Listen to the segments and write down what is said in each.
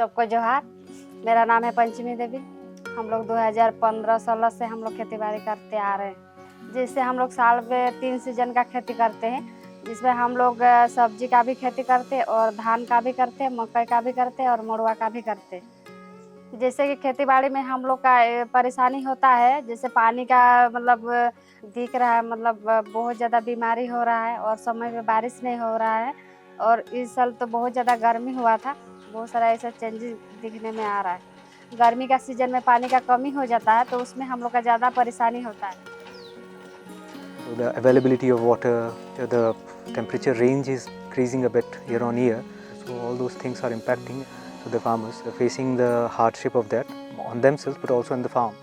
सबको जोहार। मेरा नाम है पंचमी देवी। हम लोग 2015-16 से हम लोग खेती बाड़ी करते आ रहे हैं, जिससे हम लोग साल में 3 सीजन का खेती करते हैं, जिसमें हम लोग सब्जी का भी खेती करते हैं और धान का भी करते हैं, मकई का भी करते हैं और मड़ुआ का भी करते हैं। जैसे कि खेती बाड़ी में हम लोग का परेशानी होता है, जैसे पानी का मतलब दिख रहा है, मतलब बहुत ज़्यादा बीमारी हो रहा है और समय में बारिश नहीं हो रहा है। और इस साल तो बहुत ज़्यादा गर्मी हुआ था, बहुत सारा ऐसा चेंजेस दिखने में आ रहा है। गर्मी का सीजन में पानी का कमी हो जाता है, तो उसमें हम लोग का ज़्यादा परेशानी होता है। So the availability of water, the temperature range is increasing a bit year on year. So all those things are impacting. So the farmers are facing the hardship of that on themselves, but also in the farm.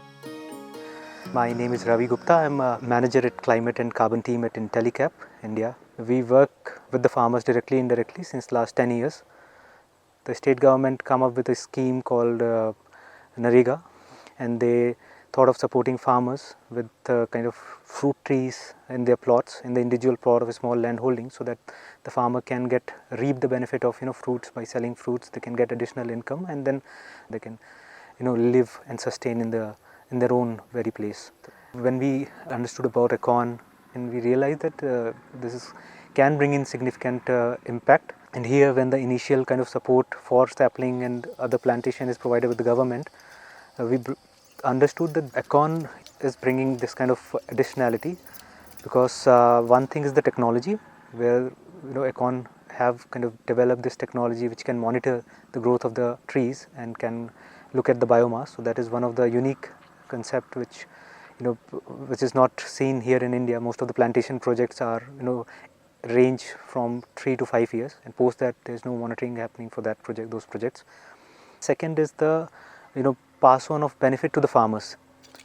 My name is Ravi Gupta. I'm a manager at Climate and Carbon team at Intellicap, India. We work with the farmers directly, indirectly since last 10 years. The state government come up with a scheme called Narega, and they thought of supporting farmers with kind of fruit trees in their plots, in the individual plot of a small land holding, so that the farmer can reap the benefit of fruits. By selling fruits, they can get additional income, and then they can live and sustain in their own very place. When we understood about Econ, and we realized that this can bring in significant impact. And here, when the initial kind of support for sapling and other plantation is provided with the government, we understood that Econ is bringing this kind of additionality, because one thing is the technology, where Econ have kind of developed this technology which can monitor the growth of the trees and can look at the biomass. So that is one of the unique concept which which is not seen here in India. Most of the plantation projects are range from 3 to 5 years, and post that there is no monitoring happening for that project, those projects. Second is the pass on of benefit to the farmers.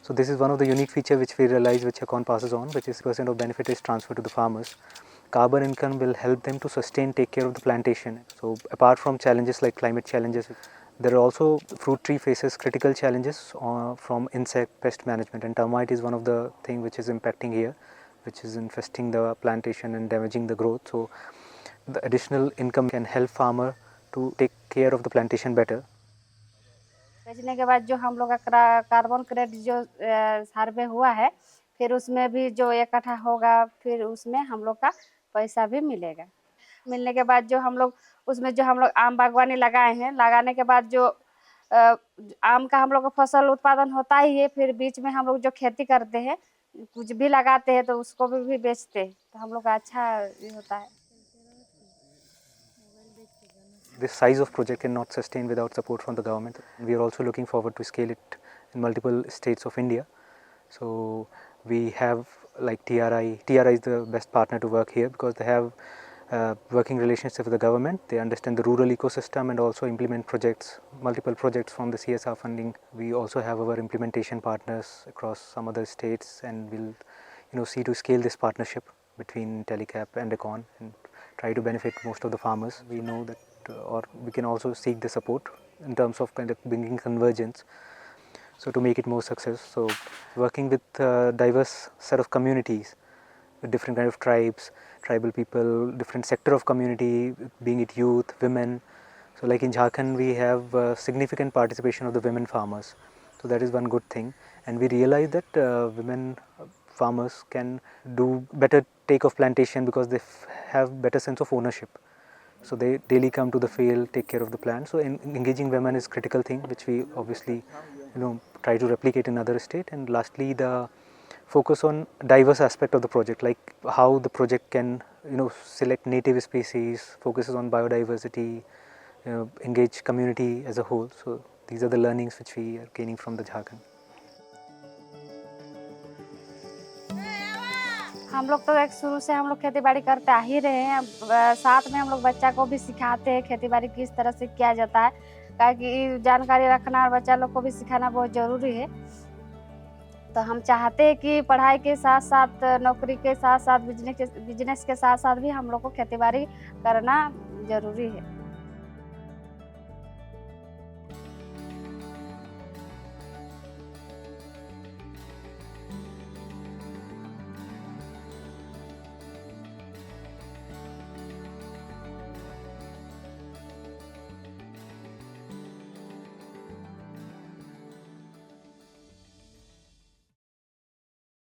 So this is one of the unique feature which we realize which Econ passes on, which is % of benefit is transferred to the farmers. Carbon income will help them to sustain, take care of the plantation. So apart from challenges like climate challenges, there are also fruit tree faces critical challenges from insect pest management, and termite is one of the thing which is impacting here, which is infesting the plantation and damaging the growth. So the additional income can help farmer to take care of the plantation better. बेचने के बाद जो हम लोग का carbon credit जो सर्वे हुआ है, फिर उसमें भी जो इकट्ठा होगा, फिर उसमें हम लोग का पैसा भी मिलेगा। मिलने के बाद जो हम लोग उसमें जो हम लोग आम बागवानी लगाए हैं, लगाने के बाद जो आम का हम लोग का फसल उत्पादन होता ही है, फिर बीच में हम लोग जो खेती करते हैं, कुछ भी लगाते हैं तो उसको भी बेचते हैं, तो हम लोग का अच्छा ये होता है। This size of project cannot sustain without support from the government. We are also looking forward to scale it in multiple states of India. So we have like TRI. TRI is the best partner to work here, because they have working relationship with the government. They understand the rural ecosystem and also implement projects, multiple projects from the CSR funding. We also have our implementation partners across some other states, and we'll see to scale this partnership between Telecap and Econ and try to benefit most of the farmers. We know that, or we can also seek the support in terms of kind of bringing convergence, so to make it more success. So working with diverse set of communities, with different kind of tribes, tribal people, different sector of community, being it youth, women. So like in Jharkhand, we have significant participation of the women farmers. So that is one good thing, and we realize that women farmers can do better take of plantation, because they have better sense of ownership. So they daily come to the field, take care of the plant. So engaging women is critical thing, which we obviously try to replicate in other state. And lastly, the focus on diverse aspect of the project, like how the project can select native species, focuses on biodiversity, engage community as a whole. So these are the learnings which we are gaining from the Jharkhand. हम लोग तो एक शुरू से हम लोग खेती बाड़ी करते आ ही रहे हैं। साथ में हम लोग बच्चा को भी सिखाते हैं खेती बाड़ी किस तरह से किया जाता है, ताकि जानकारी रखना और बच्चा लोग को भी सिखाना बहुत ज़रूरी है। तो हम चाहते हैं कि पढ़ाई के साथ साथ, नौकरी के साथ साथ, बिजनेस के साथ साथ भी हम लोग को खेती बाड़ी करना ज़रूरी है।